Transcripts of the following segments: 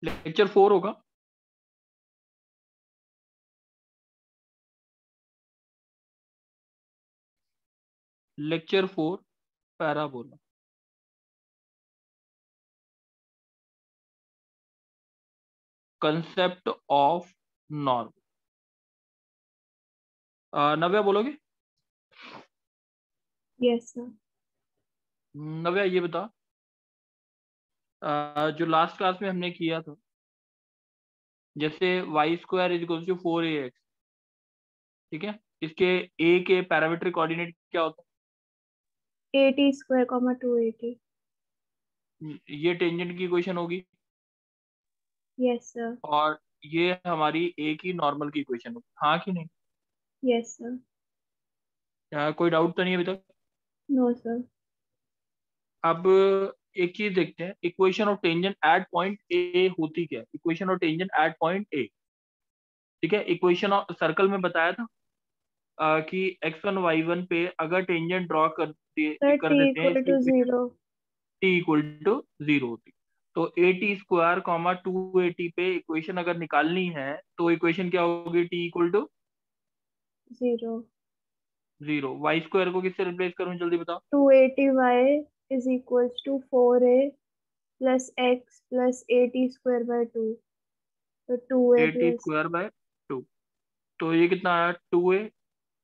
Lecture 4 होगा। Lecture 4 parabola. Concept of norm. Navya बोलोगे? Yes sir. नव्या ये बता, जो लास्ट क्लास में हमने किया था, जैसे Y square is equal to 4ax, ठीक है, इसके ए के पैरामीट्रिक कोऑर्डिनेट क्या होता 80 स्क्वायर कॉमा 280। है? ये टेंजेंट की इक्वेशन होगी, यस सर। और ये हमारी ए की नॉर्मल की इक्वेशन होगी, हाँ कि नहीं? Yes sir. कोई डाउट तो नहीं है अभी तक? No sir. अब एक चीज देखते हैं, equation of tangent at point A होती क्या है? Equation of tangent at point A, ठीक है, इक्वेशन ऑफ सर्कल में बताया था कि x1 y1 पे अगर टेंजेंट ड्रॉ सर कर टी देते हैं, इक्वल इसकी to equation 0। T equal to 0 होती। तो ए टी स्क्वायर कॉमा 280 पे इक्वेशन अगर निकालनी है तो इक्वेशन क्या होगी? T equal to 0। 0। Y square को किससे रिप्लेस करूं, जल्दी बताओ। 280y is equals to 4a plus x plus 80 square by 2। तो 2a A T plus square by 2, तो ये कितना आया? 2a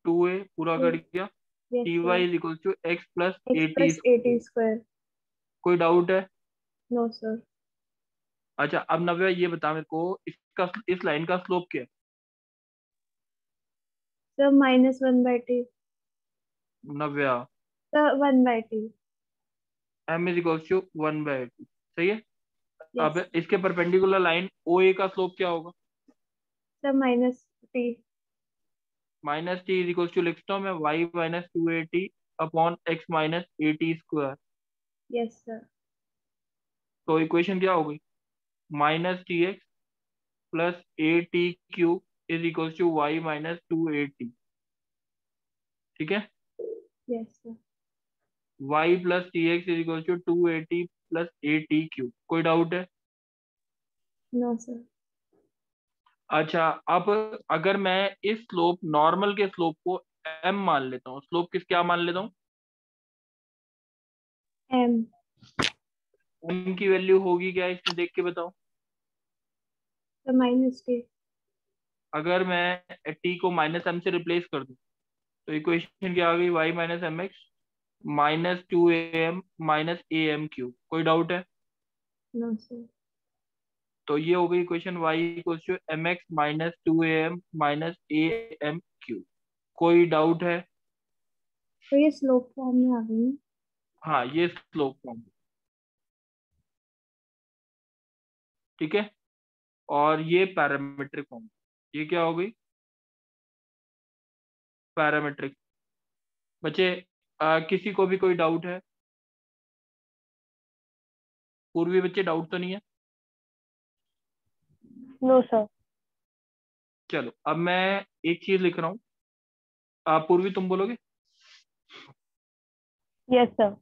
पूरा 2। कर दिया। Yes T sir. Y is equal to X plus x A T plus 80 square. Square. कोई doubt है? No sir. अच्छा, अब नव्या ये बता मेरे को, इसका इस लाइन का स्लोप क्या है? Sir -1/t। Navya, sir 1/t। M is equal to 1/2, सही है। अब यस इसके परपेंडिकुलर लाइन ओ ए का स्लोप क्या होगा? Sir -t। Minus T is equal to, लिखता हूँ मैं, Y minus 280 upon X minus A T square. Yes sir. तो इक्वेशन क्या हो गई? Minus T X plus A T cube is equal to Y minus 280, ठीक है। Yes sir. Y plus T X is equal to 280 plus A T cube. कोई doubt है? No sir. अच्छा, अब अगर मैं इस स्लोप, नॉर्मल के स्लोप को एम मान लेता हूँ, स्लोप किस क्या मान लेता हूँ? m। एम की वैल्यू होगी क्या इसमें, देख के बताओ। Sir -t। अगर मैं टी को माइनस एम से रिप्लेस कर दूं तो इक्वेशन क्या आ गई? Y minus M X minus 2am minus A M cube. कोई डाउट है? No sir. तो ये हो गई equation, Y equals to M X minus 2am minus A M cube. कोई डाउट है? तो ये स्लोप फॉर्म में आ गई ना। हाँ, ये स्लोप फॉर्म, ठीक है। और ये पैरामीट्रिक फॉर्म, ये क्या हो गई? पैरामीट्रिक। बच्चे, किसी को भी कोई डाउट है? पूर्वी बच्चे, डाउट तो नहीं है? No sir. चलो, अब मैं एक चीज लिख रहा हूँ, पूर्वी तुम बोलोगे। Yes sir.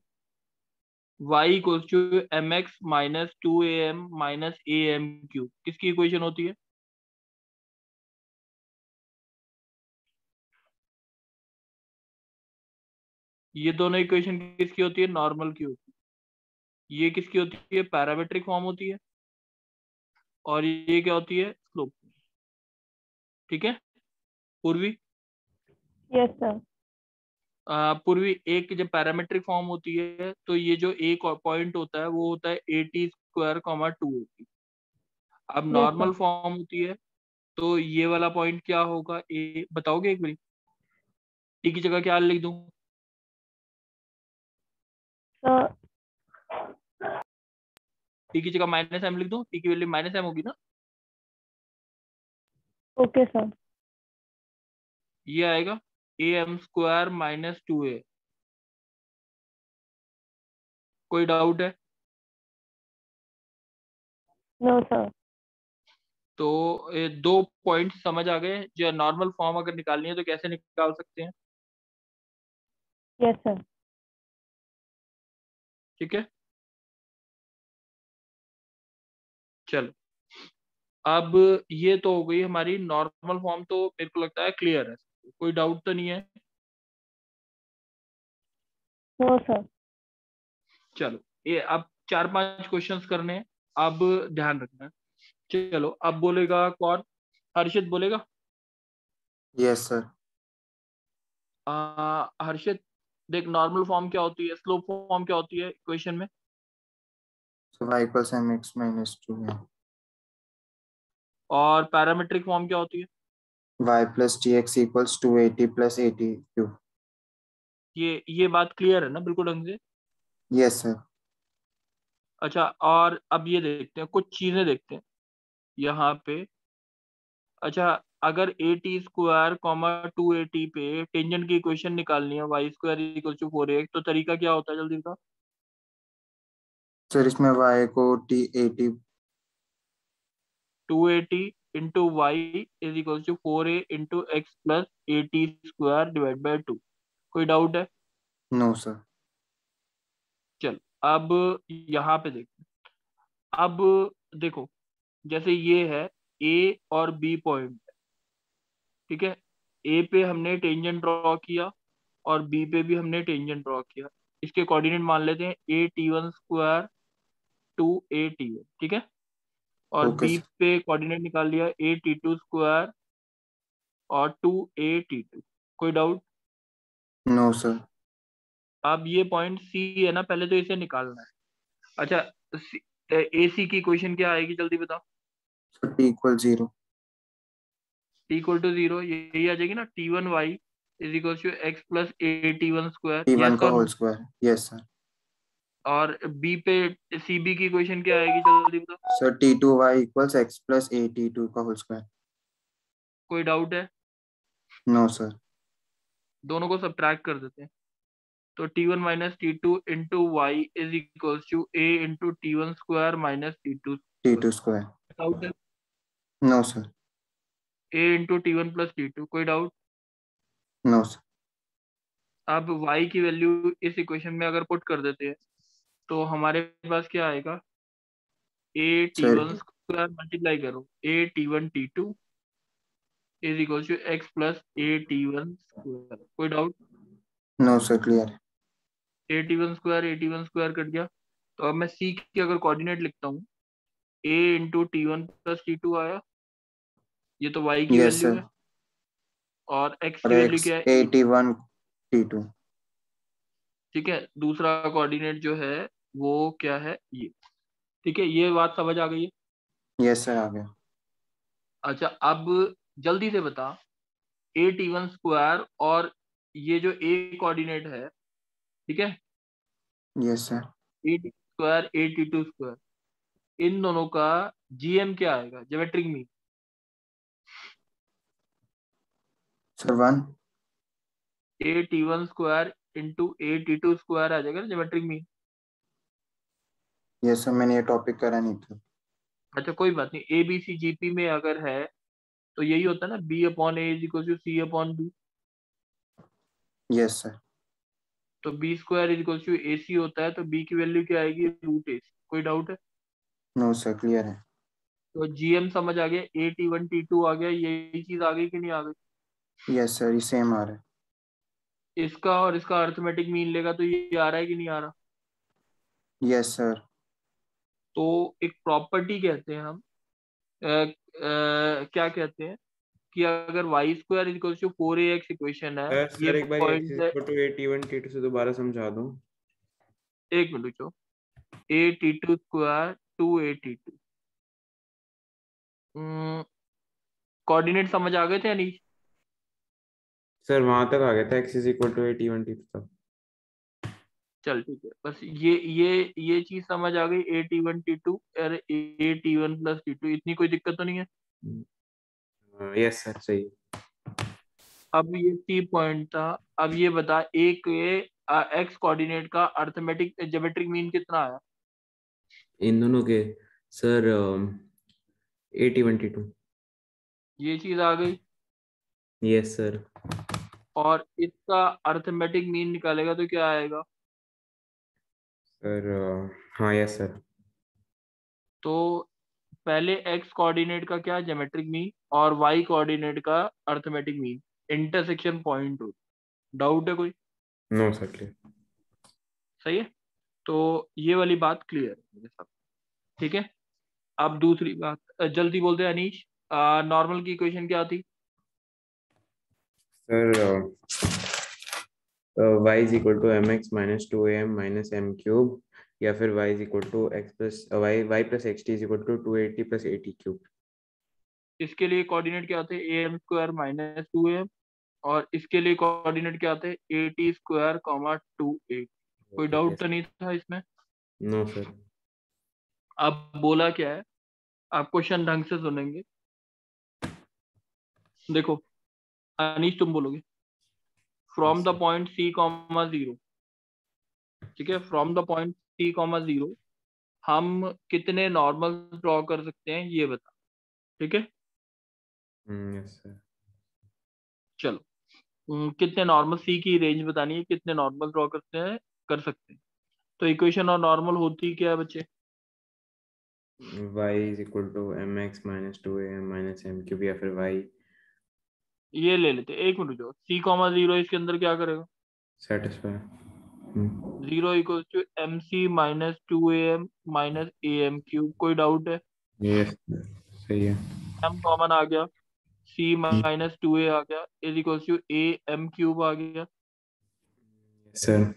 y equals to M X minus 2am minus A M cube किसकी इक्वेशन होती है? ये दोनों इक्वेशन किसकी होती है? नॉर्मल की होती है। ये किसकी होती है? पैरामेट्रिक फॉर्म होती है। और ये क्या होती है? स्लोप, ठीक है। पूर्वी, यस सर। पूर्वी, एक जब पैरामेट्रिक फॉर्म होती है तो ये जो एक पॉइंट होता है वो होता है ए टी स्क्वायर कॉमा 280। अब यस सर। नॉर्मल फॉर्म होती है तो ये वाला पॉइंट क्या होगा? ए बताओगे एक बार? टी की जगह क्या लिख दूं? सर टी की जगह माइनस एम लिख दूं? टी की वैल्यू माइनस एम होगी ना। Okay sir. ये आएगा A M square minus 2a। कोई डाउट है? No sir. तो ये दो पॉइंट समझ आ गए, जो नॉर्मल फॉर्म अगर निकालनी है तो कैसे निकाल सकते हैं, यस सर। ठीक है। चलो, अब ये तो हो गई हमारी नॉर्मल फॉर्म, तो मेरे को लगता है क्लियर है, कोई डाउट तो नहीं है। No sir. चलो ये अब 4-5 क्वेश्चंस करने हैं, अब ध्यान रखना है। चलो अब बोलेगा कौन? हर्षित बोलेगा। Yes sir. हर्षित देख, नॉर्मल फॉर्म क्या होती है, स्लोप फॉर्म क्या होती है इक्वेशन में? So y equals mx minus 2 है। और पैरामीट्रिक फॉर्म क्या होती है? y plus tx equals 280 plus 80 cube। ये बात क्लियर है ना बिल्कुल ढंग से? Yes sir. अच्छा, और अब ये देखते हैं, कुछ चीजें देखते हैं यहाँ पे। अच्छा, अगर ए टी स्क्वायर कॉमा 2 AT पे टेंजेंट की इक्वेशन निकालनी है, Y square equal to 4x, तो तरीका क्या होता है जल्दी बताओ। सर इसमें y को t 80 2AT into Y is equal to 4a into X plus AT square divide by 2। कोई डाउट है? No sir. चलो अब यहाँ पे देखते हैं। अब देखो, जैसे ये है ए और बी पॉइंट, ठीक है। ए पे हमने टेंजेंट ड्रॉ किया और बी पे भी हमने टेंजेंट ड्रॉ किया। इसके कोऑर्डिनेट मान लेते हैं A T1 स्क्वायर 2AT1, ठीक है। और ओके बी सर। पे कोऑर्डिनेट निकाल लिया A T2 स्क्वायर और 2AT2। कोई डाउट? No sir. अब ये पॉइंट सी है ना, पहले तो इसे निकालना है। अच्छा, ए सी की इक्वेशन क्या आएगी जल्दी बताओ। Sir t equals 0। T equal to 0, यही आ जाएगी ना। T1y is equal to X plus A T1 square, t1 yes का और whole no. Square. Yes sir. और बी पे सी बी की इक्वेशन क्या आएगी जल्दी बताओ। Sir t2y equals x plus at2 का होल स्क्वायर। कोई डाउट है? No sir. दोनों को सब्ट्रैक्ट कर देते हैं, तो T1 minus T2 into Y is equal to a into T1 square minus T2 square. t2 square. Doubt है? No sir. A into T1 plus T2। कोई डाउट? No sir. अब y की वैल्यू इस equation में अगर put कर देते हैं, तो हमारे पास क्या आएगा? Sir A T1 square multiply करो A T1 T2 is equal to X plus A T1 square. कोई डाउट? नो सर क्लियर है। A T1 स्क्वायर कट गया। तो अब मैं c की अगर कोऑर्डिनेट लिखता हूँ, A × T1 प्लस T2 आया, ये तो y की यस वैल्यू सर। है। और x और की वैल्यू x क्या है? A। 81 t2। ठीक है, दूसरा कोऑर्डिनेट जो है वो क्या है? ये। ठीक है, ये बात समझ आ गई है? यस सर आ गया। अच्छा, अब जल्दी से बता, A T1 स्क्वायर और ये जो a कोऑर्डिनेट है, ठीक है, yes sir. A T square A T2 square, इन दोनों का GM क्या आएगा, geometric mean? Sir 1। A T1 square into A T2 square आ जाएगा ना ज्योमेट्रिक मीन। यस सर मैंने ये टॉपिक करा नहीं था। अच्छा कोई बात नहीं, ABCGP में अगर है तो यही होता है ना, B/A is equal to C/B। Yes sir. तो B square is equal to AC होता है, तो B की वैल्यू क्या आएगी? √AC। कोई डाउट है? नो सर क्लियर है। तो GM समझ आ गया, A T1 T2 आ गया, यही चीज आ गई कि नहीं आ गई? यस सर ये सेम आ रहा है। इसका और इसका अर्थमेटिक मीन लेगा तो ये आ रहा है कि नहीं आ रहा? Yes sir. तो एक प्रॉपर्टी कहते हैं हम, क्या कहते हैं, कि अगर Y square is to 4AX equation है, ये सर एक बार x पॉइंट है। Equal to A T1 T2 से दोबारा समझा दो। एक मिनट रुको, A T2 स्क्वायर 2A T2, कोऑर्डिनेट समझ आ गए थे या नहीं? सर वहां तक आ गया था x equal to A T1 T2 तक। चल ठीक है, बस ये चीज समझ आ गई, A T1 T2 और A T1 प्लस T2, इतनी कोई दिक्कत तो नहीं है? यस सर सही। अब ये सी पॉइंट था। अब ये बता, एक ये एक्स कोऑर्डिनेट का अर्थमेटिक ज्योमेट्रिक मीन कितना आया? इन दोनों के सर A T1 T2। ये चीज आ गई। Yes sir. और इसका अर्थमेटिक मीन निकालेगा तो क्या आएगा? सर हाँ यस सर। तो पहले एक्स कोऑर्डिनेट का क्या ज्योमेट्रिक मीन और वाई कोऑर्डिनेट का अर्थमेटिक मीन इंटरसेक्शन पॉइंट हो। डाउट है कोई? No sir clear. सही है, तो ये वाली बात क्लियर है मेरे साथ। ठीक है, अब दूसरी बात जल्दी बोलते हैं अनीश। नॉर्मल की इक्वेशन क्या थी? Sir y is equal to M X minus two M minus M cube, या फिर y is equal to X plus Y plus X T is equal to 280 plus 80 cube. इसके लिए कोऑर्डिनेट क्या थे? A M square minus 2am, और इसके लिए coordinate क्या थे? A T square comma 2a। कोई डाउट तो नहीं था इसमें? No sir. अब बोला क्या है, आप क्वेश्चन ढंग से सुनेंगे। देखो अनीश तुम बोलोगे from the point C comma 0, ठीक है, from the point C comma 0 हम कितने नॉर्मल ड्रॉ कर सकते हैं ये बता। ठीक है, यस सर। चलो कितने नॉर्मल, सी की रेंज बतानी है, कितने नॉर्मल ड्रॉ करते हैं, कर सकते हैं। तो इक्वेशन और नॉर्मल होती क्या है बच्चे? y is equal to M X minus two M minus M cube, या फिर y ये ले लेते हैं, एक मिनट, जो सी कॉमा 0 इसके अंदर क्या करेगा? Satisfy. 0 equal to M C minus 2am minus A M cube. कोई डाउट है? यस सही है। एम कॉमन आ गया, सी माइनस 2a आ गया, is equal to a M cube आ गया। सर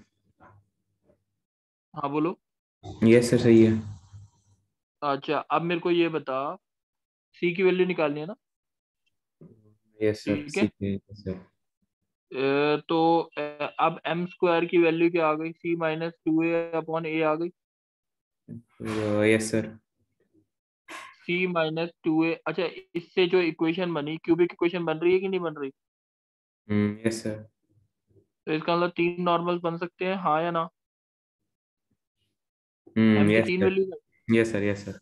हाँ बोलो। यस सर सही है। अच्छा अब मेरे को ये बता, सी की वैल्यू निकालनी है ना? यस सर ठीक है, सीख गए सर। तो अब एम स्क्वायर की वैल्यू क्या आ गई? सी माइनस 2a अपॉन ए आ गई। Yes sir. सी माइनस 2a, अच्छा इससे जो इक्वेशन बनी, क्यूबिक इक्वेशन बन रही है कि नहीं बन रही? Yes sir. तो इसका मतलब 3 नॉर्मल्स बन सकते हैं, हाँ या ना? एम की yes 3 sir. Value. Yes sir. Yes sir.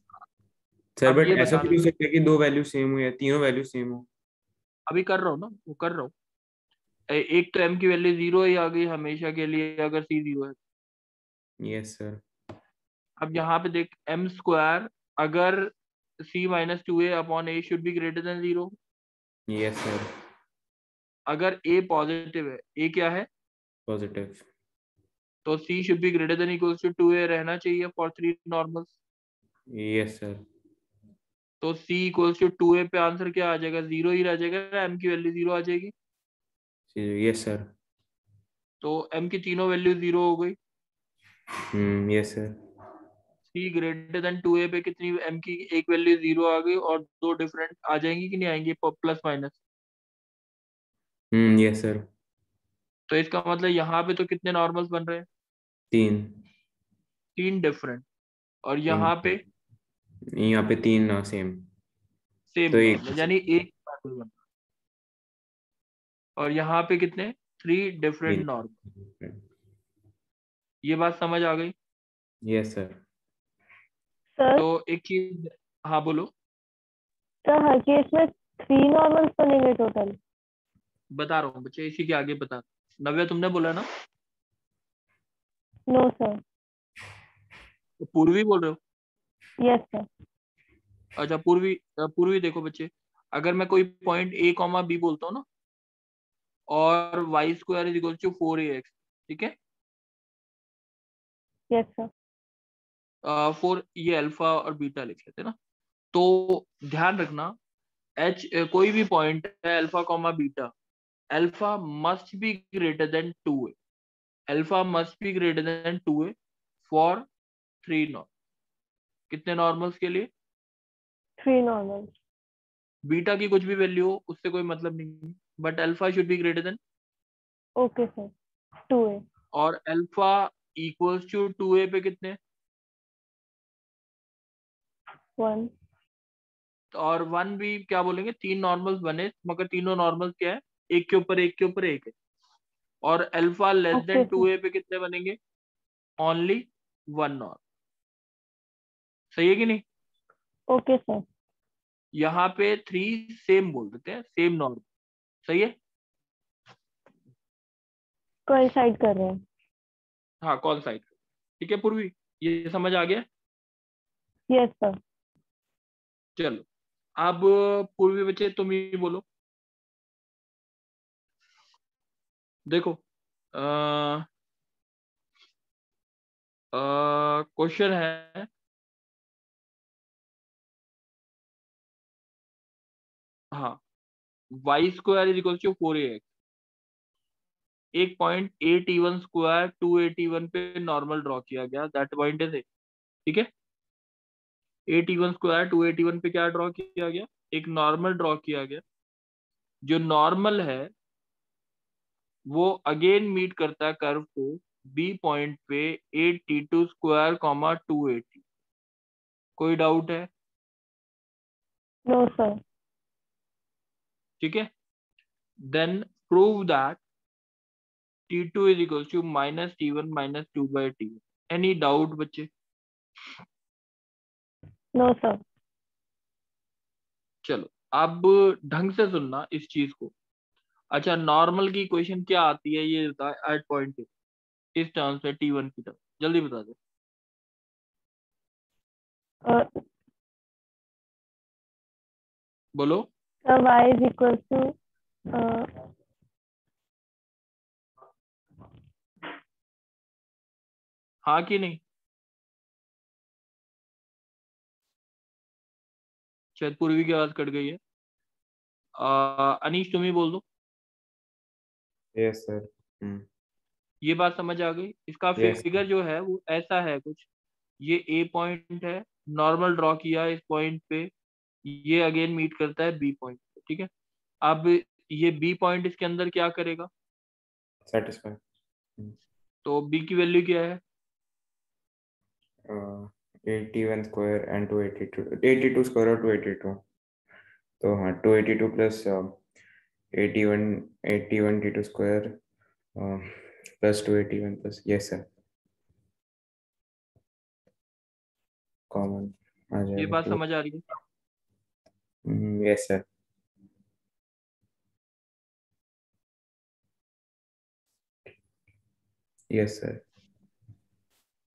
Sir अब बट ये ऐसा बता भी मेरे हो को, सकता है कि दो वैल्यू सेम हो या तीनों वैल्यू सेम हो। अभी कर रहा हूँ ना, वो कर रहा हूँ। एक तो एम की वैल्यू 0 ही आ गई हमेशा के लिए अगर सी 0 है। Yes sir. अब यहाँ पे देख, एम स्क्वायर अगर c minus 2a upon a should be greater than 0। Yes sir. अगर ए पॉजिटिव है, ए क्या है? पॉजिटिव। तो c should be greater than equals to 2a रहना चाहिए फॉर 3 नॉर्मल्स। Yes sir. तो सी इक्वल्स टू 2a पे आंसर क्या आ जाएगा? 0 ही रह जाएगा ना, एम की वैल्यू 0 आ जाएगी। Yes sir. तो एम की तीनों वैल्यू 0 हो गई। Yes sir. C greater than 2a पे कितनी, एम की एक वैल्यू 0 आ गई और दो डिफरेंट आ जाएंगी कि नहीं आएंगी, प्लस माइनस। Yes sir. तो इसका मतलब यहाँ पे तो कितने नॉर्मल्स बन रहे हैं? तीन। 3 डिफरेंट, और तीन यहाँ पे यहाँ पे तीन सेम। सेम तो एक नॉर्मल, यानी एक नॉर्मल बन रहा है। और यहाँ पे कितने? 3 डिफरेंट तीन। नॉर्मल। ये बात समझ आ गई? Yes sir. सर तो एक चीज, हाँ बोलो। सर हर केस में 3 नॉर्मल्स बनेंगे टोटल? बता रहा हूँ बच्चे, इसी के आगे बता। नव्या तुमने बोला ना? No sir. तो पूर्वी बोल रहे हो? Yes sir. अच्छा पूर्वी, पूर्वी देखो बच्चे, अगर मैं कोई पॉइंट ए कॉमा बी बोलता हूँ ना, और Y square is equal to 4ax, ठीक है, यस सर। 4 ये अल्फा और बीटा लिख लेते हैं ना। तो ध्यान रखना, एच कोई भी पॉइंट है alpha comma beta, alpha must be greater than 2a, alpha must be greater than 2a for 3 normal. कितने नॉर्मल्स के लिए? 3 नॉर्मल्स। बीटा की कुछ भी वैल्यू हो उससे कोई मतलब नहीं, but alpha should be greater then, okay sir. 2a। और अल्फा इक्वल्स टू 2a पे कितने? 1। और 1 भी क्या बोलेंगे, 3 नॉर्मल्स बने, मगर तीनों नॉर्मल्स क्या है? एक के ऊपर एक के ऊपर एक है। और alpha less okay then sir. 2a पे कितने बनेंगे? Only 1 normal. सही है कि नहीं? Okay sir. यहाँ पे 3 सेम बोल देते हैं, सेम नॉर्मल। सही है? कोइंसाइड कर रहे हैं। हाँ कौन साइड? ठीक है पूर्वी, ये समझ आ गया? Yes sir. चलो अब पूर्वी बच्चे तुम ही बोलो। देखो क्वेश्चन है, हाँ, Y square is equal to 4ax, एक पॉइंट 8e1 स्क्वायर 281 पे नॉर्मल ड्रॉ किया गया, दैट पॉइंट इज, ठीक है। 8e1 स्क्वायर 281 पे क्या ड्रॉ किया गया, एक नॉर्मल ड्रॉ किया गया। जो नॉर्मल है वो अगेन मीट करता है कर्व को बी पॉइंट पे 8t2 स्क्वायर कॉमा 280। कोई डाउट है? No sir. ठीक है, then prove that t2 is equals to minus t1 minus 2 by t1। Any doubt बच्चे? No sir. चलो अब ढंग से सुनना इस चीज को। अच्छा, नॉर्मल की इक्वेशन क्या आती है ये बता एट पॉइंट पे, इस टर्म्स में t1 की तरफ, जल्दी बता दे। बोलो। Sir y is equal to हाँ कि नहीं? शायद पूर्वी की आवाज कट गई है। अनीश तुम ही बोल दो। Yes sir. ये बात समझ आ गई? इसका यस फिगर जो है वो ऐसा है कुछ, ये ए पॉइंट है, नॉर्मल ड्रॉ किया इस पॉइंट पे, ये अगेन मीट करता है बी पॉइंट पे, ठीक है। अब ये बी पॉइंट इसके अंदर क्या करेगा, सेटिस्फाई। तो बी की वैल्यू क्या है? 81 स्क्वायर एंड 282, 82 स्क्वायर और 282, तो हाँ 282 plus 81, 81 t2 square plus 281 plus, yes sir, common आ ये जाएगा बात तो। समझ आ रही है? Yes sir. Yes sir.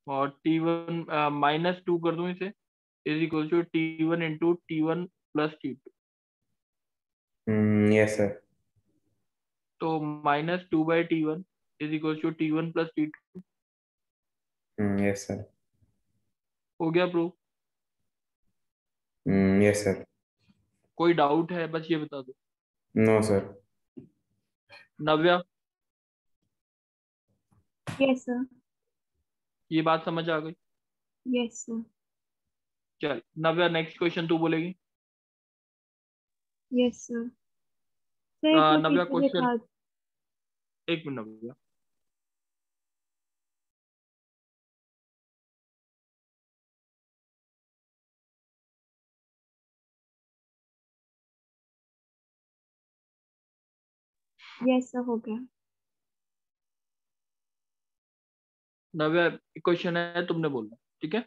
और t1 -2 कर दूं इसे, is equal to t1 into t1 plus t2, yes sir. तो -2 by t1 is equal to t1 plus t2। Yes sir. हो गया प्रूफ? Yes sir. कोई डाउट है? बस ये बता दो। No sir. नव्या, यस सर। ये बात समझ आ गई? Yes sir. चल नव्या, नेक्स्ट क्वेश्चन तू बोलेगी। Yes sir. सर एक वो नव्या टीचर क्वेश्चन, दिखा। एक मिनट नव्या। यस सर हो गया। नव्या क्वेश्चन है, तुमने बोलना, ठीक है।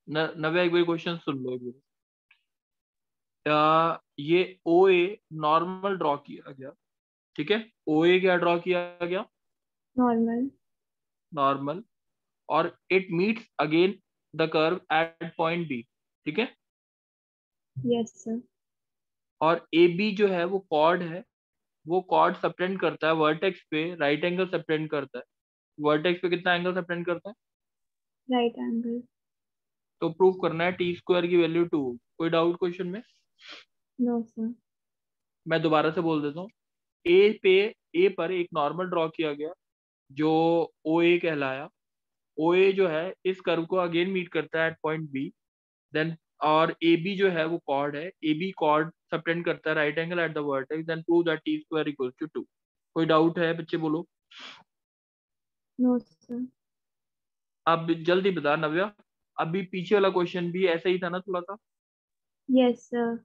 नव्या एक बार क्वेश्चन सुन लो एक बार। ये ओ ए नॉर्मल ड्रॉ किया गया, ठीक है। ओ ए क्या ड्रॉ किया गया? नॉर्मल। नॉर्मल, और it meets again the curve at point B, ठीक है। Yes sir. और ए बी जो है वो कॉर्ड है, वो कॉर्ड सबटेंड करता है वर्टेक्स पे राइट एंगल सबटेंड करता है। वर्टेक्स पे कितना एंगल सबटेंड करता है? Right angle. तो प्रूव करना है टी स्क्वायर की वैल्यू 2। कोई डाउट क्वेश्चन में? No sir. मैं दोबारा से बोल देता हूँ। ए पर एक नॉर्मल ड्रॉ किया गया जो ओ ए कहलाया। ओ ए जो है इस कर्व को अगेन मीट करता है एट पॉइंट बी, देन और ए बी जो है वो कॉर्ड है, ए बी कॉर्ड सबटेंड करता है right angle at the vertex, then prove that T square equals to 2। कोई डाउट है बच्चे? बोलो। No sir. अब जल्दी बता नव्या, अभी पीछे वाला क्वेश्चन भी ऐसा ही था ना थोड़ा सा। Yes sir.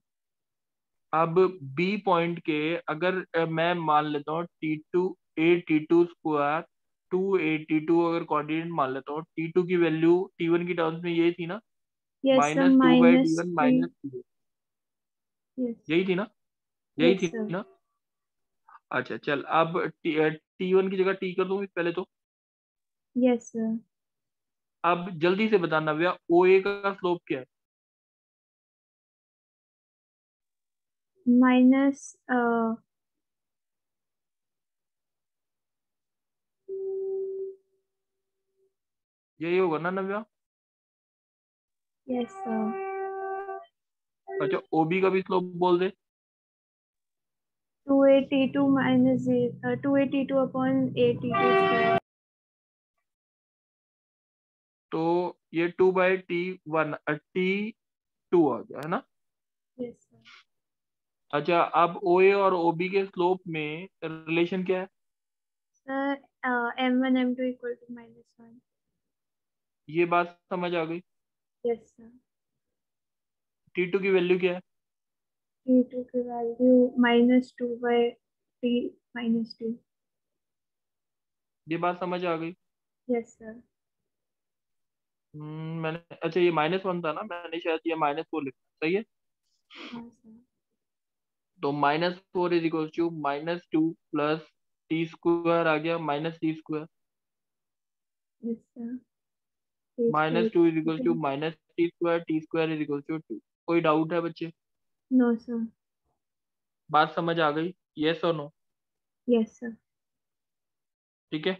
अब बी पॉइंट के अगर मैं मान लेता हूँ 2a t2 स्क्वायर 2a t2 अगर कोऑर्डिनेट मान लेता हूँ, t2 की वैल्यू t1 की टर्म्स में ये थी ना, Yes, sir. -2/t1 -3. -2, Yes. यही थी ना, यही Yes, थी sir. ना। अच्छा चल, अब t1 की जगह t कर दूँ पहले तो। Yes, sir. अब जल्दी से बता नव्या, OA का स्लोप क्या है? Minus, यही होगा ना नव्या? yes, sir. अच्छा, OB का भी स्लोप बोल दे। 2a t2 minus 2a t2 upon a t2 square. तो ये 2/t1 t2 आ गया है ना। Yes, sir. अच्छा, अब OA और OB के स्लोप में रिलेशन क्या है? Sir, m1 m2 equal to -1. ये बात समझ आ गई। Yes, sir. t2 की वैल्यू क्या है? t2 की वैल्यू -2/t -2. ये बात समझ आ गई। Yes, sir. मैंने, अच्छा ये -1 था ना, मैंने शायद ये -4 लिखा, सही है। हाँ sir. तो -4 is equal to -2 plus t square आ गया -t²। Yes, sir. -2 is equal to -t², t² is equal to 2। कोई डाउट है बच्चे? No, sir. बात समझ आ गई, यस और नो? Yes, sir. ठीक है,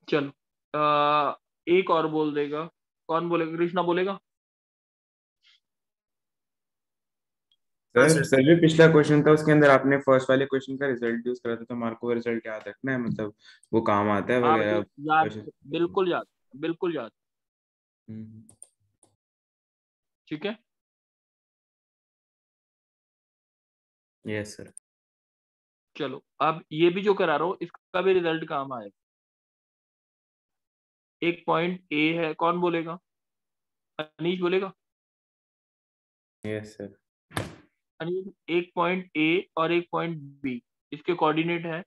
चलो। एक और बोल देगा, कौन बोलेगा? कृष्णा बोलेगा। हाँ सर सर। सर जो पिछला क्वेश्चन था उसके अंदर आपने फर्स्ट वाले क्वेश्चन का रिजल्ट यूज करा था, तो मार्को का रिजल्ट याद रखना है, मतलब वो काम आता है हाँ वगैरह बच्चे, याद, क्वेश्चन। बिल्कुल याद, बिल्कुल याद। हम्म, ठीक है, यस सर। चलो अब ये भी जो करा रहा हूँ इसका भी रिजल्ट काम आएगा। एक पॉइंट ए है, कौन बोलेगा? अनीश बोलेगा। Yes sir. अनीश, एक पॉइंट ए और एक पॉइंट बी, इसके कोऑर्डिनेट है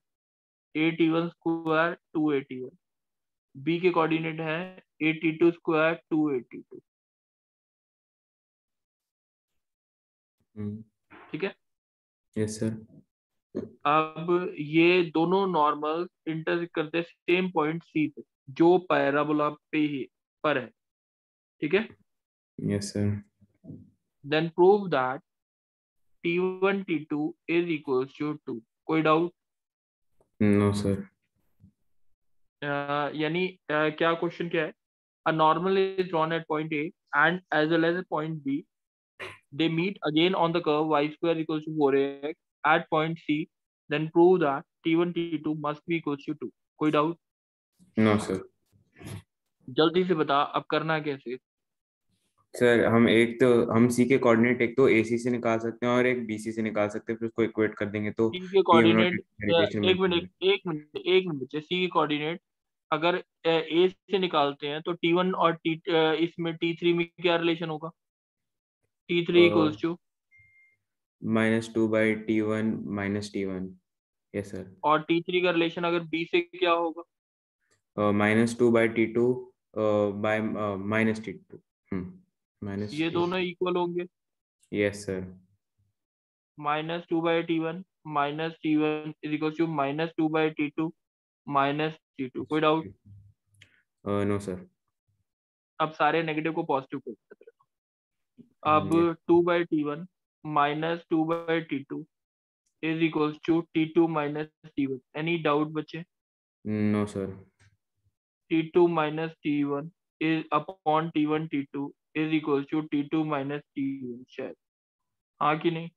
a t1 स्क्वायर 2a t1, बी के कोऑर्डिनेट है a t2 स्क्वायर 2a t2। ठीक है, यस सर। अब ये दोनों नॉर्मल इंटरसेक्ट करते हैं सेम पॉइंट सी पे, जो पैराबोला पे ही पर है। ठीक है, yes sir. Then prove that t1 t2 is equals to 2। कोई डाउट? No sir. यानी क्या क्वेश्चन क्या है? A normal is drawn at point A and as well as point B. They meet again on the curve y square equals to 4ax at point C. Then prove that t1 t2 must be equals to 2। कोई doubt? No sir. जल्दी से बता, अब करना कैसे? Sir हम सी के coordinate एक तो AC से निकाल सकते हैं और एक BC से निकाल सकते हैं, फिर उसको इक्वेट कर देंगे तो सी के T1 और कोऑर्डिनेट, डेरिवेशन मिल एक मिनट जाएगा। एक मिनट बच्चे, सी के कोऑर्डिनेट अगर ए से निकालते हैं तो t1 और टी इसमें t3 में क्या रिलेशन होगा? t3 equals to, -2/T1 -T1। Yes sir. और t3 का रिलेशन अगर बी से क्या होगा? -2/T2 by -T2। माइनस ये टू। दोनों इक्वल होंगे। Yes sir. -2/T1 -T1 is equal to -2/T2 -T2। कोई डाउट? No sir. अब सारे नेगेटिव को पॉजिटिव कर देते हैं। अब yes 2/T1 -2/T2 is equal to T2 -T1। Any doubt बच्चे? No sir. T2 -T1 is upon T1 T2 is equal to T2 -T1, शायद। हाँ कि नहीं?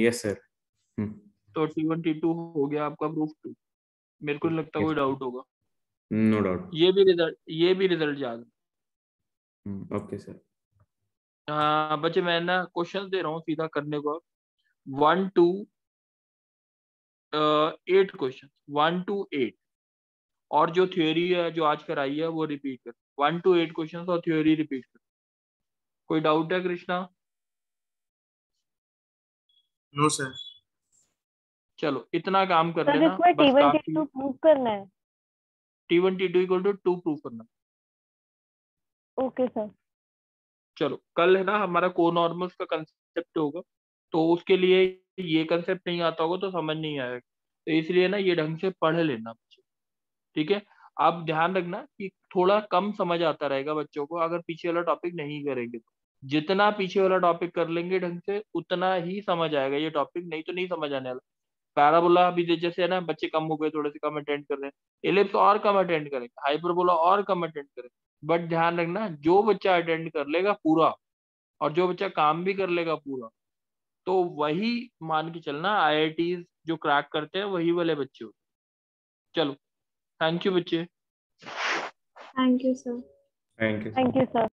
Yes sir. तो T1 T2 हो गया आपका प्रूफ 2। मेरे को नहीं लगता कोई डाउट होगा। No doubt. ये भी रिजल्ट याद है। Okay sir. हाँ बच्चे, मैं ना क्वेश्चन दे रहा हूँ सीधा करने को। 1 to 8 क्वेश्चन, 1 to 8, और जो थ्योरी है जो आज कराई है वो रिपीट कर। 1 to 8 क्वेश्चन और थ्योरी रिपीट कर। कोई डाउट है कृष्णा? No sir. चलो इतना काम कर सर लेना इसमें बस T1 काफी। T2 प्रूव करना है। T1 T2 equal to 2 prove करना। Okay sir. चलो कल है ना हमारा कोनॉर्मल्स का कंसेप्ट होगा, तो उसके लिए ये कंसेप्ट नहीं आता होगा तो समझ नहीं आएगा, तो इसलिए ना ये ढंग से पढ़ लेना बच्चे, ठीक है। आप ध्यान रखना कि थोड़ा कम समझ आता रहेगा बच्चों को अगर पीछे वाला टॉपिक नहीं करेंगे तो। जितना पीछे वाला टॉपिक कर लेंगे ढंग से उतना ही समझ आएगा ये टॉपिक, नहीं तो नहीं समझ आने वाला। पैराबोला अभी जैसे है ना, बच्चे कम हो गए, थोड़े से कम अटेंड कर रहे हैं, एलिप्स और कम अटेंड करेंगे, हाइपरबोला और कम अटेंड करेंगे। बट ध्यान रखना जो बच्चा अटेंड कर लेगा पूरा और जो बच्चा काम भी कर लेगा पूरा, तो वही मान के चलना IITs जो क्रैक करते हैं वही वाले बच्चे होते हैं। चलो थैंक यू बच्चे। Thank you sir. Thank you. Thank you sir.